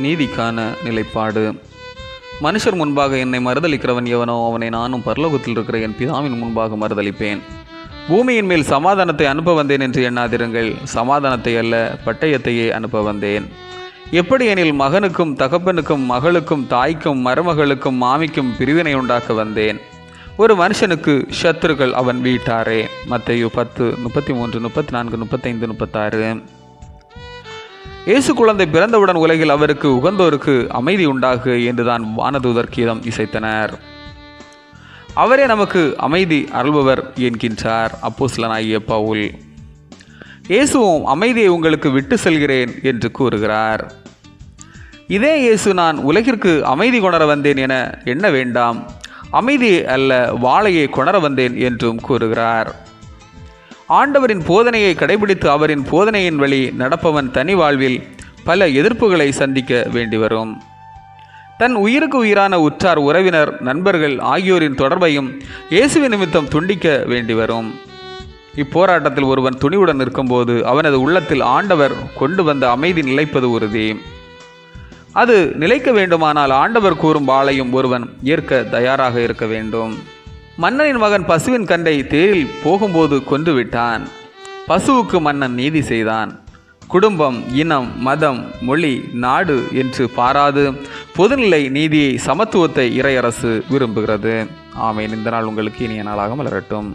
நீதிக்கான நிலைப்பாடு. மனுஷர் முன்பாக என்னை மறுதளிக்கிறவன் எவனோ அவனை நானும் பரலோகத்தில் இருக்கிற என் பிதாவின் முன்பாக மறுதளிப்பேன். பூமியின் மேல் சமாதானத்தை அனுப்ப வந்தேன் என்று எண்ணாதிருங்கள், சமாதானத்தை அல்ல பட்டயத்தையே அனுப்ப வந்தேன். எப்படி எனில் மகனுக்கும் தகப்பனுக்கும் மகளுக்கும் தாய்க்கும் மருமகளுக்கும் மாமிக்கும் பிரிவினை உண்டாக்க வந்தேன். ஒரு மனுஷனுக்கு சத்துருக்கள் அவன் வீட்டாரே. மத்தேயு 10:33, 34, 35, 36. இயேசு குழந்தை பிறந்தவுடன் உலகில் அவருக்கு உகந்தோருக்கு அமைதி உண்டாகு என்றுதான் வானதூதர் கீதம் இசைத்தனர். அவரே நமக்கு அமைதி அருள்பவர் என்கின்றார் அப்போஸ்தலனாகிய பவுல். இயேசுவும் அமைதியை உங்களுக்கு விட்டு செல்கிறேன் என்று கூறுகிறார். இதே இயேசு நான் உலகிற்கு அமைதி கொணர வந்தேன் என எண்ண வேண்டாம், அமைதியை அல்ல வாளையை கொணர வந்தேன் என்றும் கூறுகிறார். ஆண்டவரின் போதனையை கடைபிடித்து அவரின் போதனையின் வழி நடப்பவன் தனி வாழ்வில் பல எதிர்ப்புகளை சந்திக்க வேண்டி வரும். தன் உயிருக்கு உயிரான உற்றார் உறவினர் நண்பர்கள் ஆகியோரின் தொடர்பையும் இயேசுவின் நிமித்தம் துண்டிக்க வேண்டி வரும். இப்போராட்டத்தில் ஒருவன் துணிவுடன் இருக்கும்போது அவனது உள்ளத்தில் ஆண்டவர் கொண்டு வந்த அமைதி நிலைப்பது உறுதி. அது நிலைக்க வேண்டுமானால் ஆண்டவர் கூறும் வாளையும் ஒருவன் ஏற்க தயாராக இருக்க வேண்டும். மன்னனின் மகன் பசுவின் கண்டை தேரில் போகும்போது கொன்று விட்டான். பசுவுக்கு மன்னன் நீதி செய்தான். குடும்பம், இனம், மதம், மொழி, நாடு என்று பாராது பொதுநிலை நீதியை, சமத்துவத்தை இறையரசு விரும்புகிறது. ஆமேன். இந்த நாள் உங்களுக்கு இனிய நாளாக மலரட்டும்.